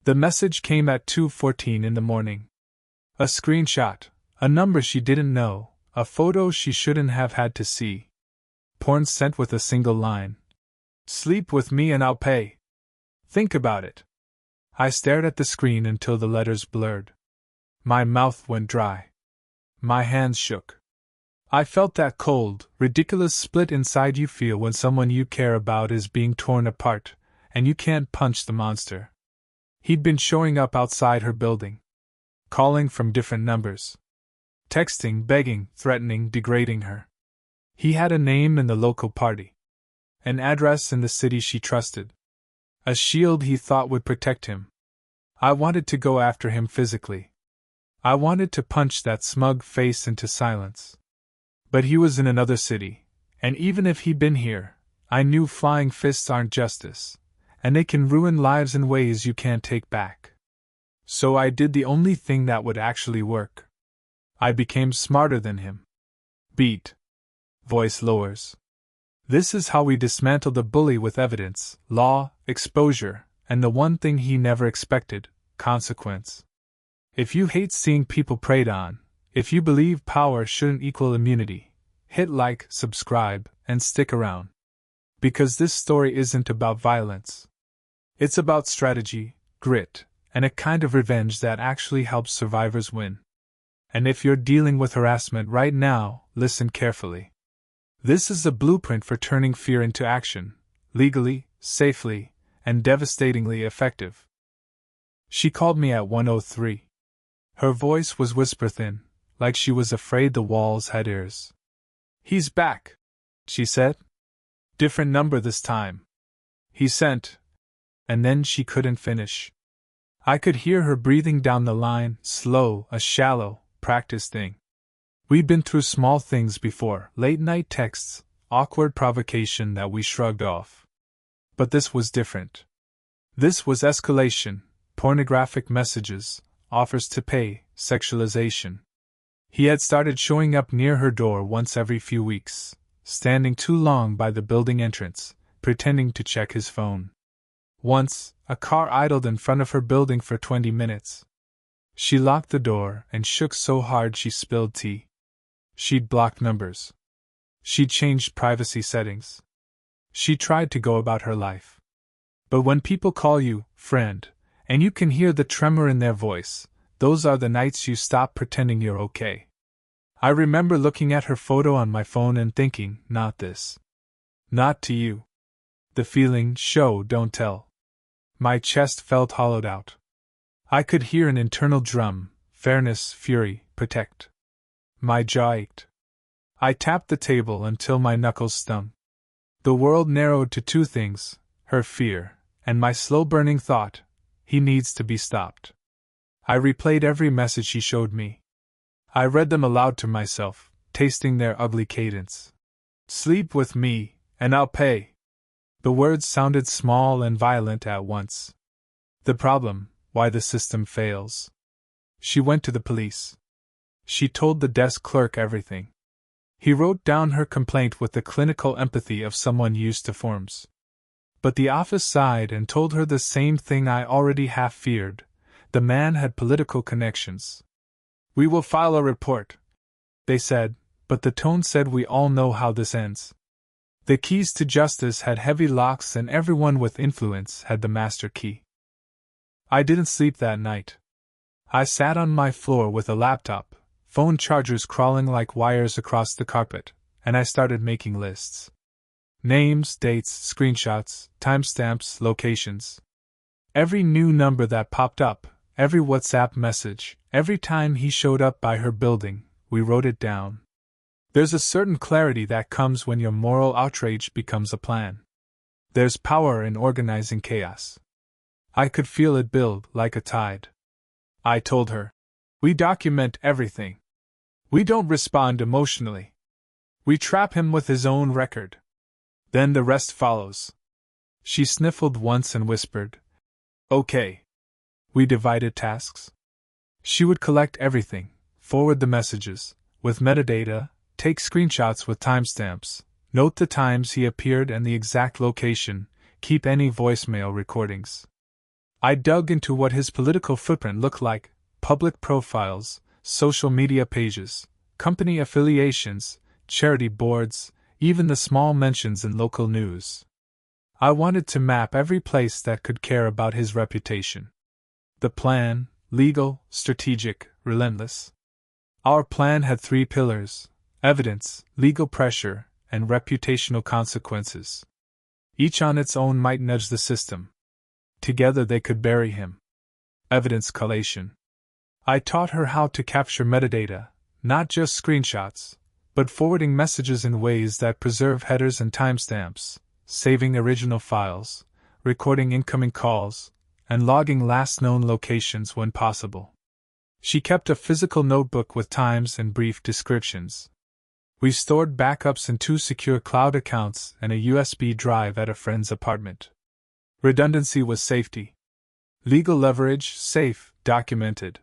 The message came at 2:14 in the morning. A screenshot, a number she didn't know, a photo she shouldn't have had to see. Porn sent with a single line. Sleep with me and I'll pay. Think about it. I stared at the screen until the letters blurred. My mouth went dry. My hands shook. I felt that cold, ridiculous split inside you feel when someone you care about is being torn apart, and you can't punch the monster. He'd been showing up outside her building. Calling from different numbers. Texting, begging, threatening, degrading her. He had a name in the local party. An address in the city she trusted. A shield he thought would protect him. I wanted to go after him physically. I wanted to punch that smug face into silence. But he was in another city, and even if he'd been here, I knew flying fists aren't justice, and they can ruin lives in ways you can't take back. So I did the only thing that would actually work. I became smarter than him. Beat. Voice lowers. This is how we dismantle the bully with evidence, law, exposure, and the one thing he never expected, consequence. If you hate seeing people preyed on, if you believe power shouldn't equal immunity, hit like, subscribe, and stick around. Because this story isn't about violence. It's about strategy, grit, and a kind of revenge that actually helps survivors win. And if you're dealing with harassment right now, listen carefully. This is a blueprint for turning fear into action, legally, safely, and devastatingly effective. She called me at 1:03. Her voice was whisper-thin, like she was afraid the walls had ears. He's back, she said. Different number this time. He sent. And then she couldn't finish. I could hear her breathing down the line, slow, a shallow, practice thing. We'd been through small things before, late-night texts, awkward provocation that we shrugged off. But this was different. This was escalation, pornographic messages, offers to pay, sexualization. He had started showing up near her door once every few weeks, standing too long by the building entrance, pretending to check his phone. Once, a car idled in front of her building for 20 minutes. She locked the door and shook so hard she spilled tea. She'd blocked numbers. She'd changed privacy settings. She tried to go about her life. But when people call you friend, and you can hear the tremor in their voice, those are the nights you stop pretending you're okay. I remember looking at her photo on my phone and thinking, not this. Not to you. The feeling, show, don't tell. My chest felt hollowed out. I could hear an internal drum, fairness, fury, protect. My jaw ached. I tapped the table until my knuckles stung. The world narrowed to two things, her fear, and my slow-burning thought, he needs to be stopped. I replayed every message she showed me. I read them aloud to myself, tasting their ugly cadence. Sleep with me, and I'll pay. The words sounded small and violent at once. The problem, why the system fails. She went to the police. She told the desk clerk everything. He wrote down her complaint with the clinical empathy of someone used to forms. But the office sighed and told her the same thing I already half feared. The man had political connections. We will file a report, they said, but the tone said we all know how this ends. The keys to justice had heavy locks and everyone with influence had the master key. I didn't sleep that night. I sat on my floor with a laptop, phone chargers crawling like wires across the carpet, and I started making lists. Names, dates, screenshots, timestamps, locations. Every new number that popped up, every WhatsApp message, every time he showed up by her building, we wrote it down. There's a certain clarity that comes when your moral outrage becomes a plan. There's power in organizing chaos. I could feel it build like a tide. I told her, we document everything. We don't respond emotionally. We trap him with his own record. Then the rest follows. She sniffled once and whispered, okay. We divided tasks. She would collect everything, forward the messages, with metadata, take screenshots with timestamps, note the times he appeared and the exact location, keep any voicemail recordings. I dug into what his political footprint looked like: public profiles, social media pages, company affiliations, charity boards, even the small mentions in local news. I wanted to map every place that could care about his reputation. The plan: legal, strategic, relentless. Our plan had 3 pillars: evidence, legal pressure, and reputational consequences. Each on its own might nudge the system. Together they could bury him. Evidence collation. I taught her how to capture metadata, not just screenshots, but forwarding messages in ways that preserve headers and timestamps, saving original files, recording incoming calls, and logging last known locations when possible. She kept a physical notebook with times and brief descriptions. We stored backups in 2 secure cloud accounts and a USB drive at a friend's apartment. Redundancy was safety. Legal leverage: safe, documented.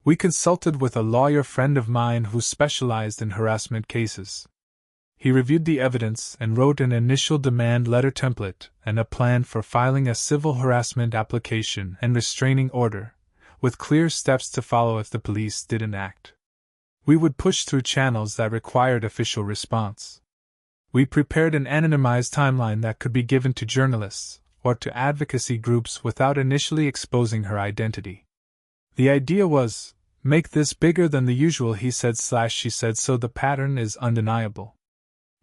We consulted with a lawyer friend of mine who specialized in harassment cases. He reviewed the evidence and wrote an initial demand letter template and a plan for filing a civil harassment application and restraining order, with clear steps to follow if the police didn't act. We would push through channels that required official response. We prepared an anonymized timeline that could be given to journalists or to advocacy groups without initially exposing her identity. The idea was, make this bigger than the usual he said/she said so the pattern is undeniable.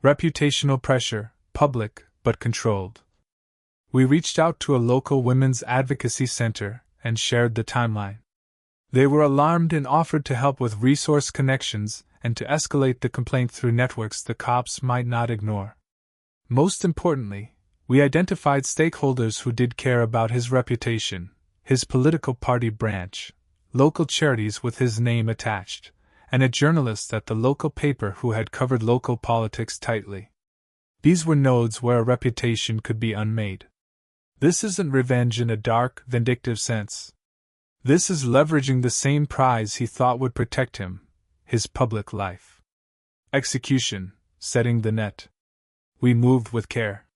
Reputational pressure, public, but controlled. We reached out to a local women's advocacy center and shared the timeline. They were alarmed and offered to help with resource connections and to escalate the complaint through networks the cops might not ignore. Most importantly, we identified stakeholders who did care about his reputation: his political party branch, local charities with his name attached, and a journalist at the local paper who had covered local politics tightly. These were nodes where a reputation could be unmade. This isn't revenge in a dark, vindictive sense. This is leveraging the same prize he thought would protect him: his public life. Execution: setting the net. We moved with care.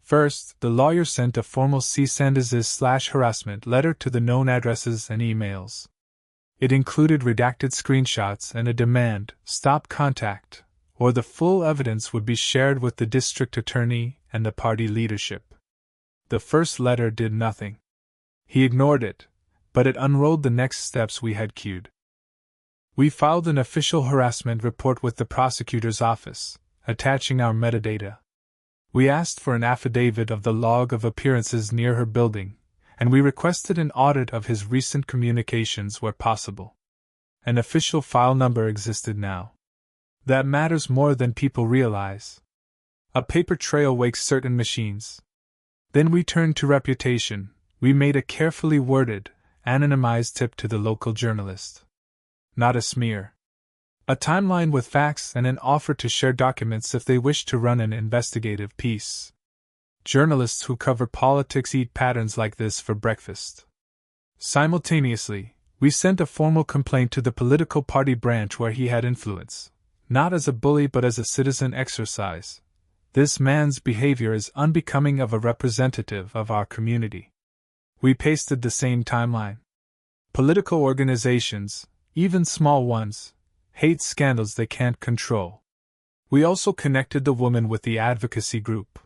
First, the lawyer sent a formal cease and desist/harassment letter to the known addresses and emails. It included redacted screenshots and a demand: stop contact, or the full evidence would be shared with the district attorney and the party leadership. The first letter did nothing. He ignored it, but it unrolled the next steps we had queued. We filed an official harassment report with the prosecutor's office, attaching our metadata. We asked for an affidavit of the log of appearances near her building, and we requested an audit of his recent communications where possible. An official file number existed now. That matters more than people realize. A paper trail wakes certain machines. Then we turned to reputation. We made a carefully worded, anonymized tip to the local journalist. Not a smear. A timeline with facts and an offer to share documents if they wish to run an investigative piece. Journalists who cover politics eat patterns like this for breakfast. Simultaneously, we sent a formal complaint to the political party branch where he had influence, not as a bully but as a citizen exercise. This man's behavior is unbecoming of a representative of our community. We pasted the same timeline. Political organizations, even small ones, hate scandals they can't control. We also connected the woman with the advocacy group.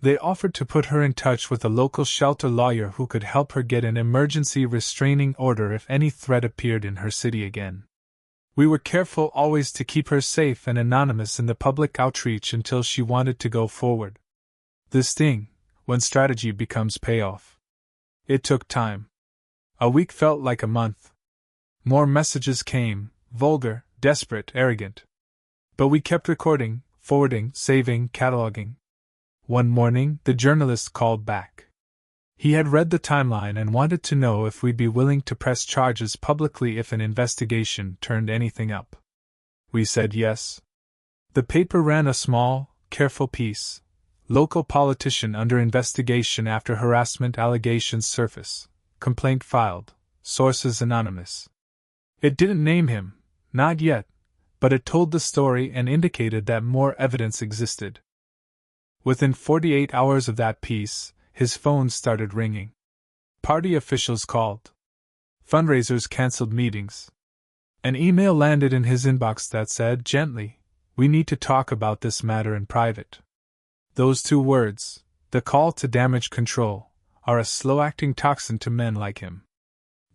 They offered to put her in touch with a local shelter lawyer who could help her get an emergency restraining order if any threat appeared in her city again. We were careful always to keep her safe and anonymous in the public outreach until she wanted to go forward. This thing, when strategy becomes payoff. It took time. A week felt like a month. More messages came, vulgar, desperate, arrogant. But we kept recording, forwarding, saving, cataloging. One morning, the journalist called back. He had read the timeline and wanted to know if we'd be willing to press charges publicly if an investigation turned anything up. We said yes. The paper ran a small, careful piece. Local politician under investigation after harassment allegations surface. Complaint filed. Sources anonymous. It didn't name him, not yet, but it told the story and indicated that more evidence existed. Within 48 hours of that piece, his phone started ringing. Party officials called. Fundraisers canceled meetings. An email landed in his inbox that said gently, "We need to talk about this matter in private." Those two words, the call to damage control, are a slow-acting toxin to men like him.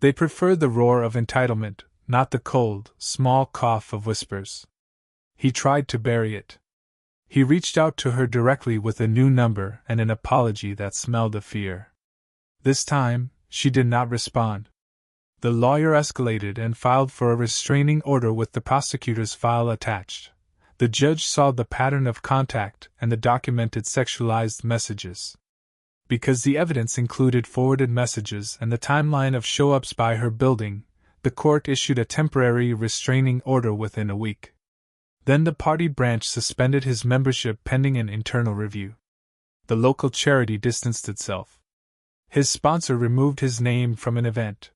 They prefer the roar of entitlement, not the cold, small cough of whispers. He tried to bury it. He reached out to her directly with a new number and an apology that smelled of fear. This time, she did not respond. The lawyer escalated and filed for a restraining order with the prosecutor's file attached. The judge saw the pattern of contact and the documented sexualized messages. Because the evidence included forwarded messages and the timeline of show-ups by her building, the court issued a temporary restraining order within a week. Then the party branch suspended his membership pending an internal review. The local charity distanced itself. His sponsor removed his name from an event.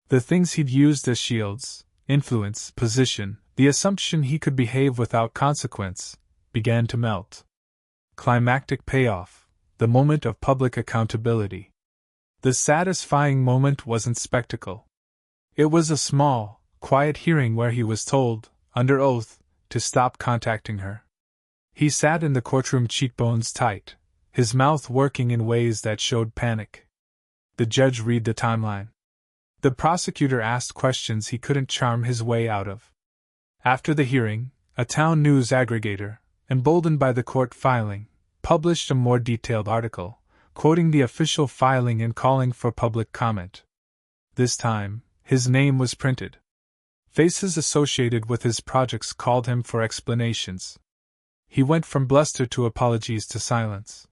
The things he'd used as shields, influence, position, the assumption he could behave without consequence, began to melt. Climactic payoff, the moment of public accountability. The satisfying moment wasn't spectacle. It was a small, quiet hearing where he was told, under oath, to stop contacting her. He sat in the courtroom, cheekbones tight, his mouth working in ways that showed panic. The judge read the timeline. The prosecutor asked questions he couldn't charm his way out of. After the hearing, a town news aggregator, emboldened by the court filing, published a more detailed article, quoting the official filing and calling for public comment. This time, his name was printed. Faces associated with his projects called him for explanations. He went from bluster to apologies to silence.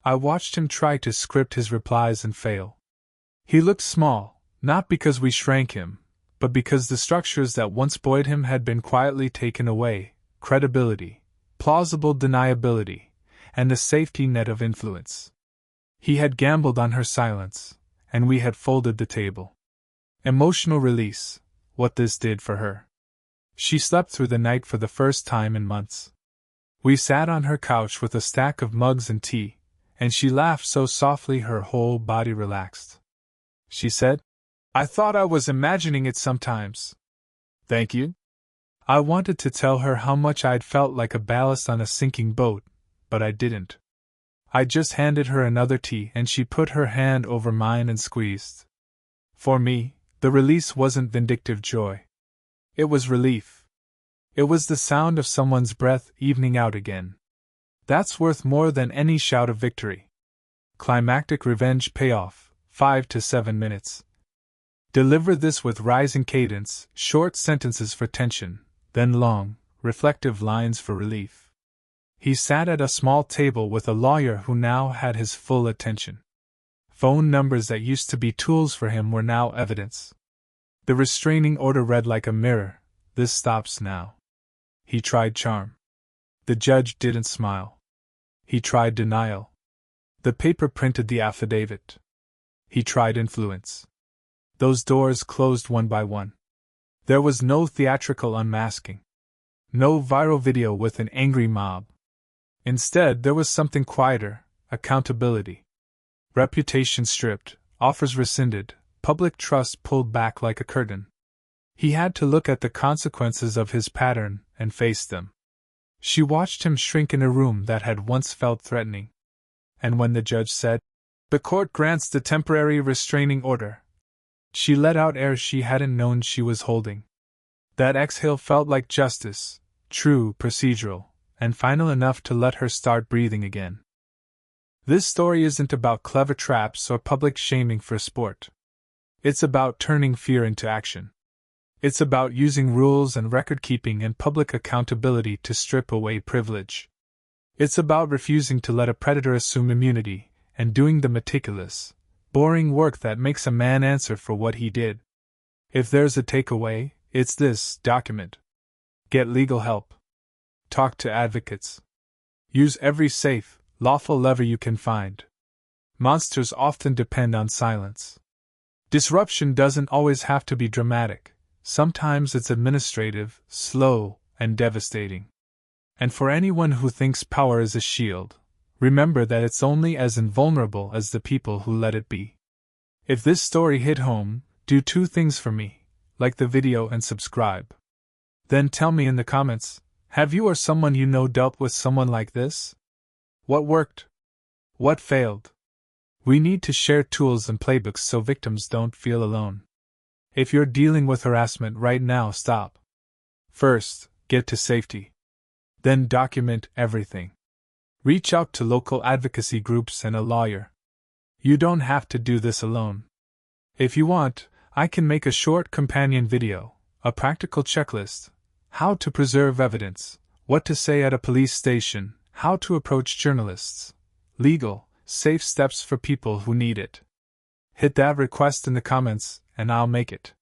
I watched him try to script his replies and fail. He looked small, not because we shrank him, but because the structures that once buoyed him had been quietly taken away: credibility, plausible deniability, and the safety net of influence. He had gambled on her silence, and we had folded the table. Emotional release, what this did for her. She slept through the night for the first time in months. We sat on her couch with a stack of mugs and tea, and she laughed so softly her whole body relaxed. She said, "I thought I was imagining it sometimes." "Thank you." I wanted to tell her how much I'd felt like a ballast on a sinking boat, but I didn't. I just handed her another tea and she put her hand over mine and squeezed. For me, the release wasn't vindictive joy. It was relief. It was the sound of someone's breath evening out again. That's worth more than any shout of victory. Climactic revenge payoff, 5 to 7 minutes. Deliver this with rising cadence, short sentences for tension, then long, reflective lines for relief. He sat at a small table with a lawyer who now had his full attention. Phone numbers that used to be tools for him were now evidence. The restraining order read like a mirror: "This stops now." He tried charm. The judge didn't smile. He tried denial. The paper printed the affidavit. He tried influence. Those doors closed one by one. There was no theatrical unmasking. No viral video with an angry mob. Instead, there was something quieter: accountability. Reputation stripped, offers rescinded, public trust pulled back like a curtain. He had to look at the consequences of his pattern and face them. She watched him shrink in a room that had once felt threatening. And when the judge said, "The court grants the temporary restraining order," she let out air she hadn't known she was holding. That exhale felt like justice, true, procedural, and final enough to let her start breathing again. This story isn't about clever traps or public shaming for sport. It's about turning fear into action. It's about using rules and record-keeping and public accountability to strip away privilege. It's about refusing to let a predator assume immunity, and doing the meticulous, boring work that makes a man answer for what he did. If there's a takeaway, it's this: document. Get legal help. Talk to advocates. Use every safe, lawful lever you can find. Monsters often depend on silence. Disruption doesn't always have to be dramatic. Sometimes it's administrative, slow, and devastating. And for anyone who thinks power is a shield, remember that it's only as invulnerable as the people who let it be. If this story hit home, do two things for me: like the video and subscribe. Then tell me in the comments, have you or someone you know dealt with someone like this? What worked? What failed? We need to share tools and playbooks so victims don't feel alone. If you're dealing with harassment right now, stop. First, get to safety. Then document everything. Reach out to local advocacy groups and a lawyer. You don't have to do this alone. If you want, I can make a short companion video, a practical checklist: how to preserve evidence, what to say at a police station, how to approach journalists, legal, safe steps for people who need it. Hit that request in the comments, and I'll make it.